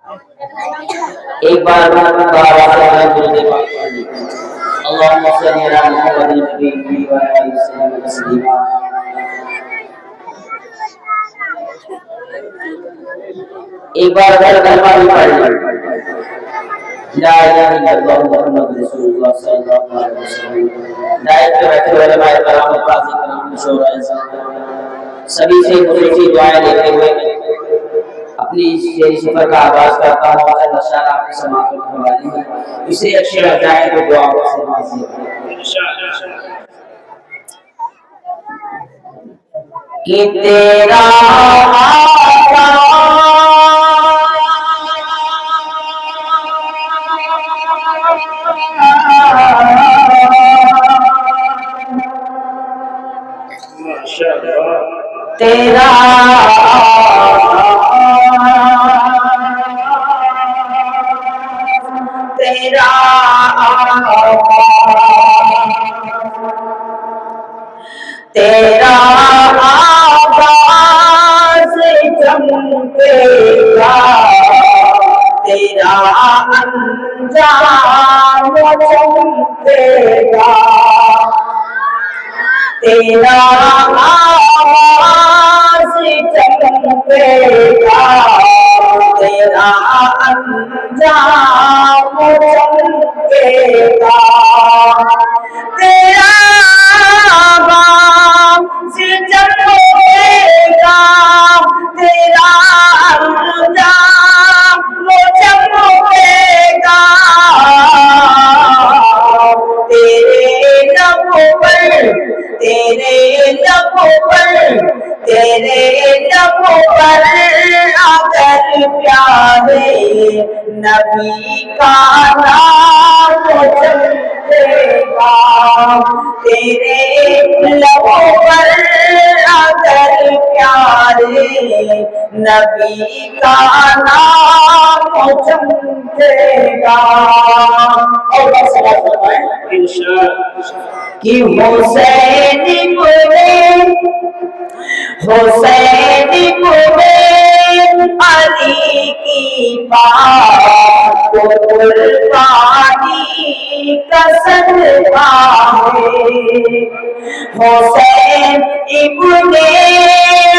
ایک بار دوبارہ سے درود پاک پڑھ لیں۔ اللهم صل على محمد النبي وعلى آله وسلم تسليما۔ ایک بار کلمہ بھی پڑھ لیں۔ لا الہ الا اللہ محمد رسول اللہ صلی اللہ علیہ وسلم۔ دائیں پہ بیٹھے علماء کرام، قاضی کرام، شورا سبھی سے خصوصی دعائیں لیتے ہوئے اپنی شعری سفر کا آغاز کرتا ہوں۔ اور انشاء اللہ آپ کی سماعت کے حوالے میں اسے اچھے لگ جائے تو دعا سے معذور کہ تیرا تیرا تیرا تیرا آواز چمکے گا، تیرا انجام چمکے گا، تیرا آواز چمکے گا، تیرا انجام چمکے گا، تیرا آواز چمکے گا، تیرا انجام چمکے گا، تیرے لب پر تیرے لب پر تیرے لب پر اگر پیارے نبی کا نام چمکے گا، تیرے لب پر اگر پیارے نبی کا نام چمکے گا۔ اور صلاۃ فرمائیں کہ حسین بولے علی کی بات کو قربانی کا صدقہ ہے، حسین ابن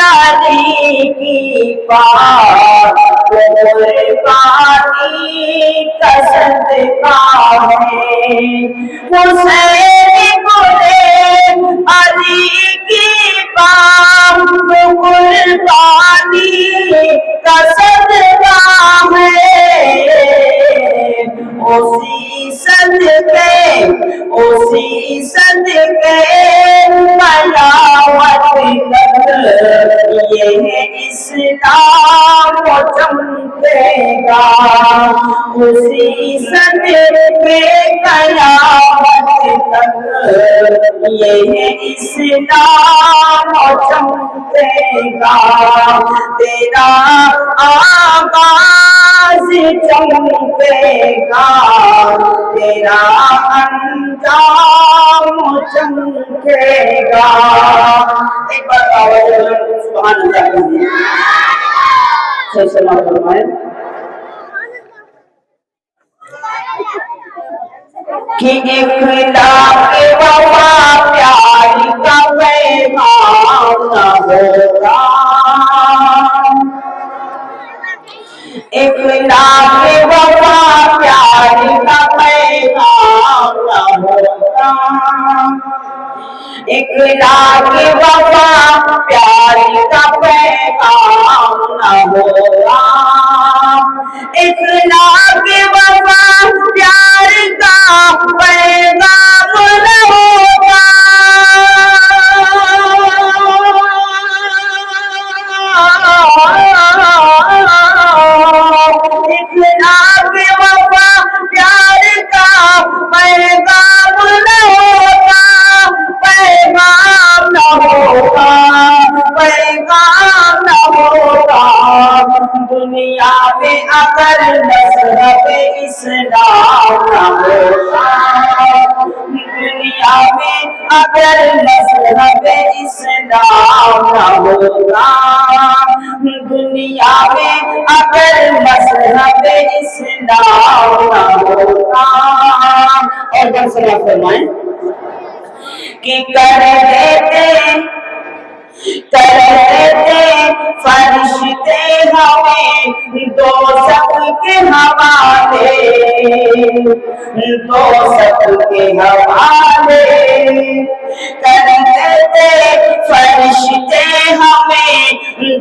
علی کی بات کو قربانی کا صدقہ ہے، حسین ابن علی کی بات کو قربانی کا صدقہ ہے، اسی صدقے بلاوت تک یہ اسلام چمکے گا، اسی صدقے بلاوت تک یہ اسلام چمکے گا، تیرا آغاز چمکے گا، تیرا انجام چمکے گا۔ ایک بار آواز سبحان اللہ سلام فرمائیں کہ اخلاق وفا پیار کا پیغام نہ ہوگا، اخلاق وفا پیار کا پیغام نہ ہوگا، اخلاق وفا پیار کا پیغام نہ ہوگا، اخلاق وفا پیار کا پیغام نہ ہوگا، اخلاق وفا پیار کا پیغام نہ ہوگا، پیغام نہ ہوگا، پیغام نہ ہوگا، دنیا میں اگر مذہب اسلام نہ ہوگا، دنیا میں اگر مذہب اسلام نہ ہوتا، دنیا میں اگر مذہب اسلام نہ ہوتا، اور جب سنا فرمائیں کہ کر دیتے فرشتے ہمیں دوزخ کے حوالے، دوزخ کے حوالے کر دیتے فرشتے ہمیں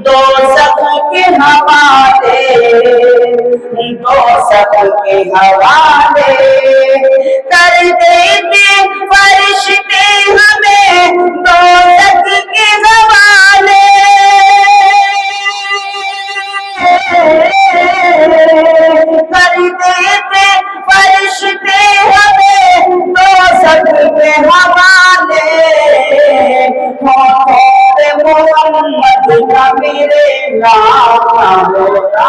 دوزخ کے حوالے، دوزخ کے حوالے کر دیتے فرشتے ہمیں دوزخ کے حوالے، کر دیتے فرشتے ہمیں دوزخ کے حوالے، محمد کا میرے نام نہ ہوتا،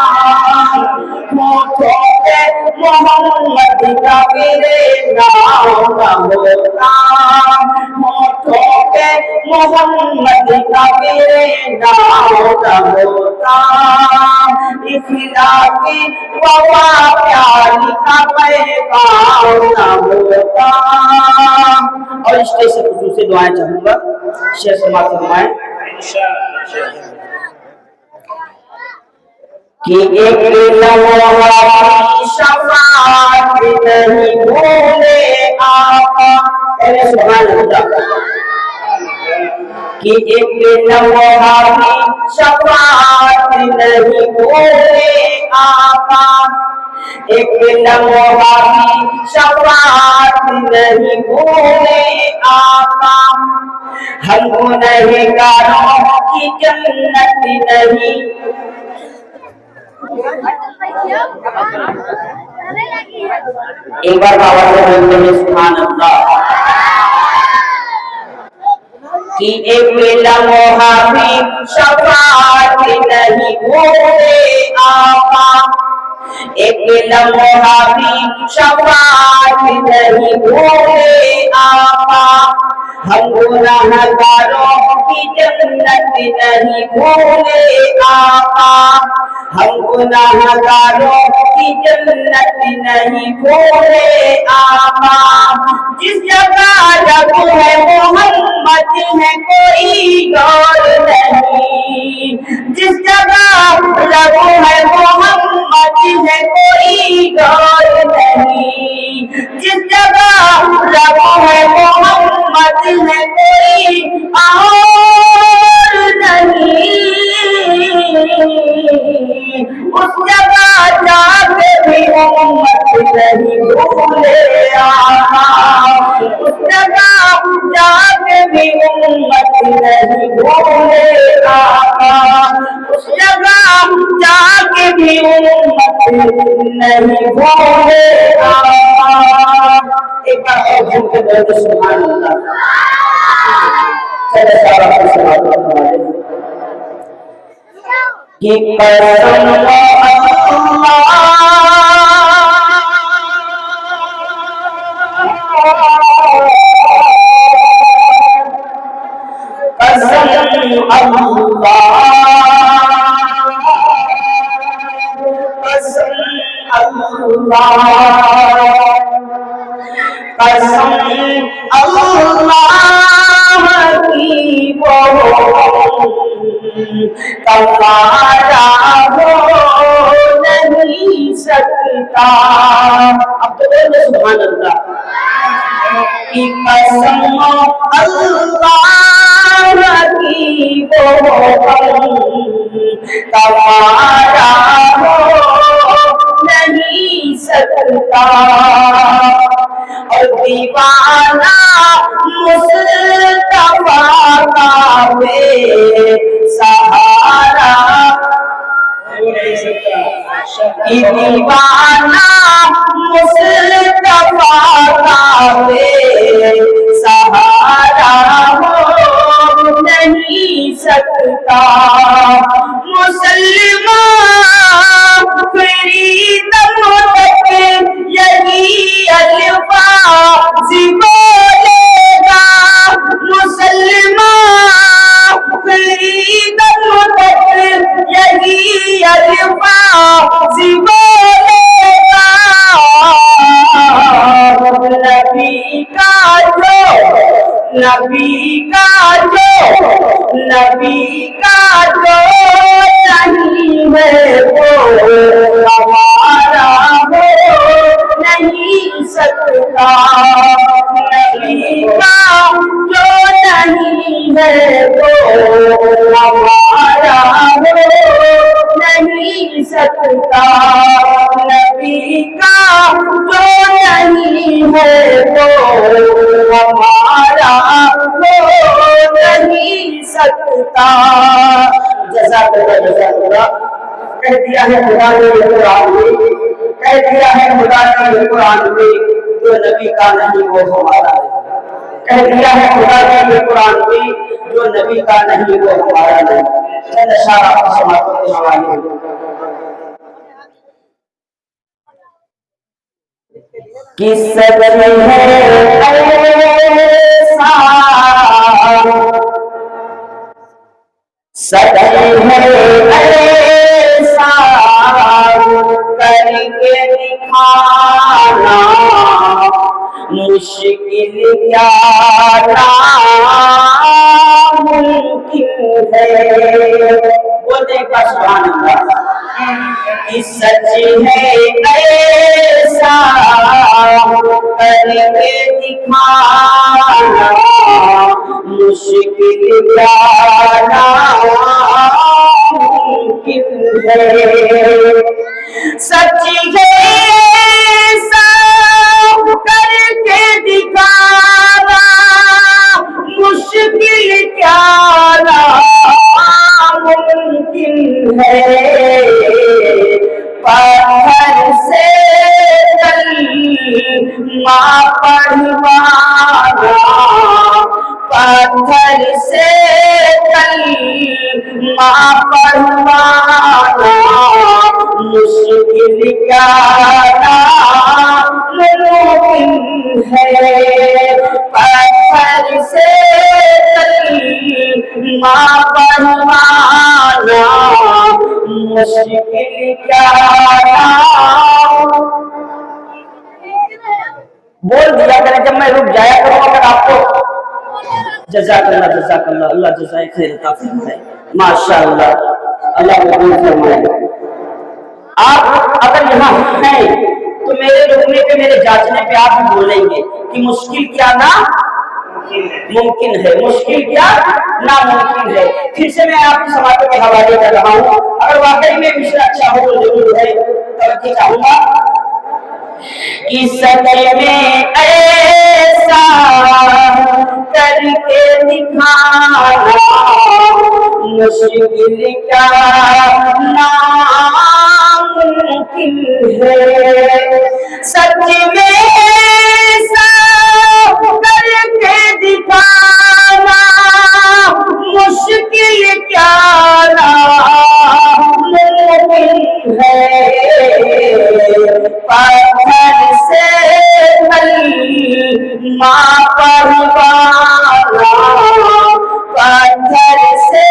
محمد کا میرے نام نہ ہوتا، محمد کا میرے نام نہ ہوتا، اخلاقی وفا پیار کا پیغام نہ ہوتا۔ اور اسٹیج سے خصوصی دعائیں چاہوں گا، شیخ سماعت فرمائیں کہ ایک لمحہ شفاعت نہیں بھولے آقا، سبحان اللہ، کہ ایک لمحہ شفاعت نہیں بھولے آقا، ایک لمحہ شفاعت نہیں بھولے آقا، ہم گنہگاروں کی جنت نہیں، ایک بار بابا سے بولتے ہیں سبحان اللہ، کہ ایک لمحہ بھی شفاعت نہیں بھولے آقا، ایک لمحہ بھی شفاعت نہیں بھولے آقا، ہم گنہگاروں کی جنت نہیں بھولے آقا، ہم گنہگاروں کی جنت نہیں بھولے آقا، جس جگہ رب ہے محمد ہے کوئی غور نہیں، جس جگہ رب ہے محمد ہے کوئی غور نہیں، جس جگہ رب ہے محمد ہے کوئی اور نہیں، اس جگہ جا کے بھی امت نہیں بھولے آقا، اس جگہ جا کے بھی امت نہیں بھولے آقا، اس جگہ جا کے بھی امت نہیں بھولے آقا۔ ایک بار اور جھوم کے بولتے سبحان اللہ، چلے سارا کو سبحان اللہ کہ قسم قسم اللہ کی وہ تمہارا ہو نہیں سکتا، اب تو بولے سبحان اللہ، کی قسم اللہ کی وہ تمہارا ہو نہیں سکتا، اور دیوانہ مصطفیٰ کا بے سہارا، دیوانہ مصطفیٰ کا بے سہارا ہو نہیں سکتا، مسلمان فریدم تک یہی الفاظ بولے الفاظ بولے گا نبی کا جو نہیں ہے وہ ہمارا ہو نہیں سکتا نبی کا جو نہیں ہے وہ ہمارا ہو نہیں سکتا نبی کا جو نہیں ہے وہ ہمارا ہو نہیں سکتا جزاک اللہ کہہ دیا ہے خدا نے یہ قرآن میں کہہ دیا ہے خدا نے یہ قرآن میں جو نبی کا نہیں وہ ہمارا نہیں کہہ دیا ہے خدا نے یہ قرآن میں جو نبی کا نہیں وہ ہمارا نہیں چند اشارہ سماعتوں کے حوالے کس سچی ہے ایسا سچی ہے ایسا کر کے دکھانا مشکل کیا ناممکن ہے بولنے کا سبحان اللہ کہ سچ ہے ایسا کر کے دکھانا مشکل کیا ناممکن ہے سچ ہے ایسا کر کے دکھانا مشکل کیا ناممکن ہے پتھر سے کلمہ پڑھوانا پتھر سے کلمہ پڑھوانا مشکل کیا ناممکن ہے پتھر سے کلمہ پڑھوانا مشکل کیا بول دیا کریں جب میں رک جایا کروں اگر آپ کو جزاک اللہ اللہ جزائے خیر عطا فرمائے ماشاءاللہ اللہ قبول فرمائے آپ اگر یہاں ہیں تو میرے رکنے پہ میرے جاچنے پہ آپ بھی بولیں گے کہ مشکل کیا نا ممکن ہے مشکل کیا ناممکن ہے پھر سے میں آپ کی سماعتوں کے حوالے کر رہا ہوں اگر واقعی میں مشکل اچھا ہو تو ضرور ہے توجہ چاہوں گا کہ سچ میں ایسا کر کے دکھانا مشکل کیا ناممکن ہے سچ میں ایسا کر کے دکھانا مشکل کیا ناممکن ہے پتھر سے کلمہ پڑھوانا پتھر سے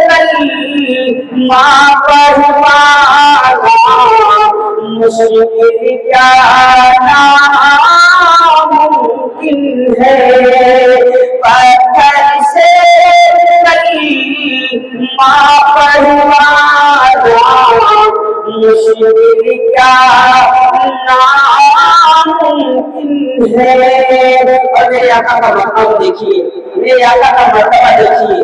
کلمہ پڑھوانا مشکل کیا ناممکن ہے پتھر سے کلمہ پڑھوانا مشکل کیا ناممکن ہے اور میرے آقا کا مقام دیکھیے میرے آقا کا مرتبہ دیکھیے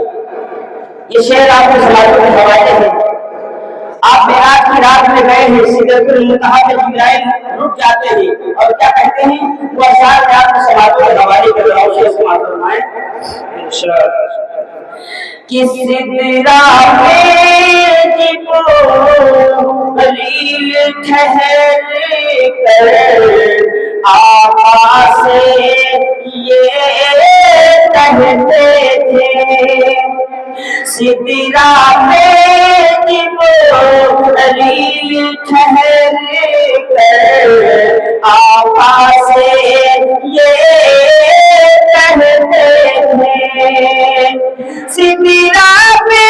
یہ شعر آپ کو سماعتوں کے حوالے ہیں آپ معراج کی رات میں گئے ہیں سدرۃ المنتہا پہ جبرائیل رک جاتے ہیں اور کیا کہتے ہیں وہ اشعار میں آپ کو سماعتوں کے حوالے کر رہا ہوں شیخ سماعت فرمائیں کہ سدرہ پہ جبرائیل ٹھہر کر آقا سے یہ کہتے تھے سدرہ پہ جبرائیل ٹھہر کر آقا سے یہ کہتے تھے سدرہ پہ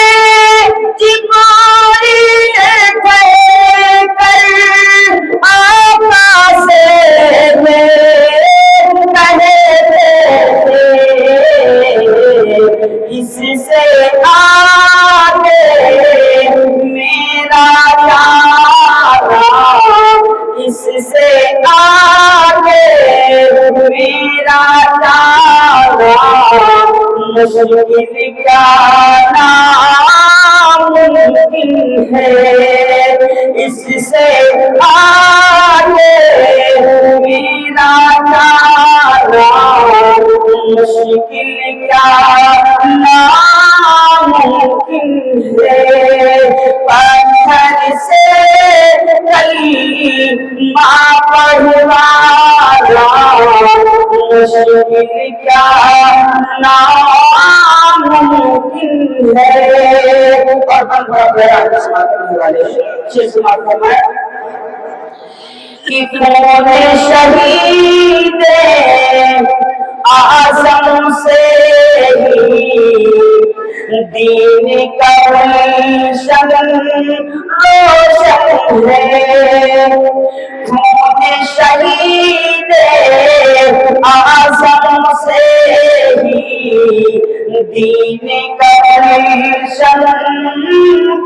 جبرائیل مشکل کیا ناممکن ہے، اس سے آگے میرا جانا مشکل کیا ناممکن ہے، پتھر سے کلمہ پڑھوانا مشکل کیا ناممکن ہے۔ اور بڑا پیارا سماعت کرنے والے شیخ سماعت فرمائے کہ خون شہید اعظم سے ہی دین کا گلشن روشن ہے، خون شہید اعظم سے ہی دین کا گلشن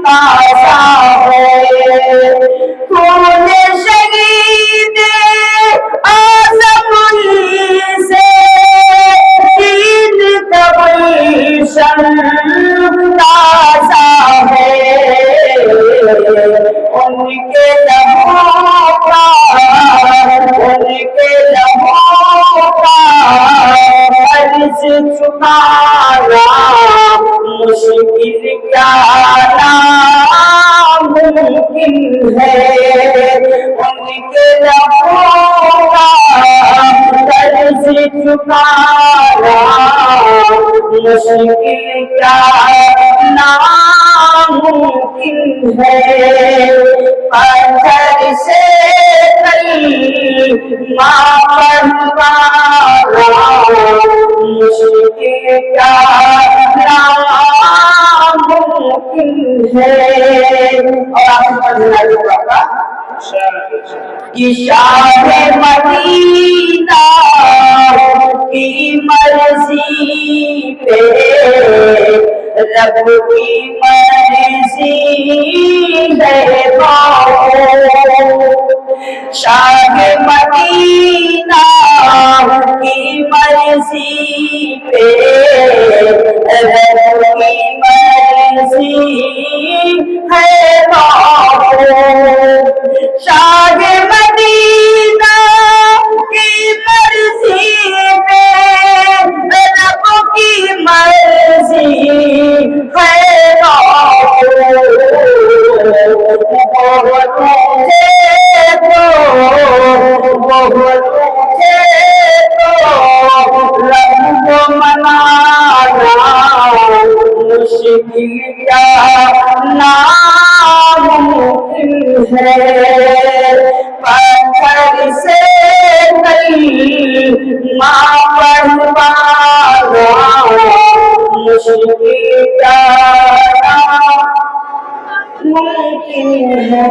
تازہ ہے، خون شہید اعظم سے دین کا گلشن تازہ ہے، ان کے لبوں کا عرض چکانا مشکل کیا ناممکن ہے، ان کے لبوں کا عرض چکانا مشکل کیا ناممکن ہے، پتھر سے کلمہ پڑھوانا مشکل کیا ناممکن ہے۔ اور آپ پڑھنا ہوگا کہ شاہ مدینہ کی مرضی پہ رب کی مرضی ہے شاہ مدینہ کی مرضی پہ رب کی مرضی ہے شاہ مدینہ کی مرضی پہ رب کی مرضی ہے رب کو منانا مشکل کیا ناممکن ہے، پتھر سے کلمہ پڑھوانا مشکل کیا ناممکن ہے۔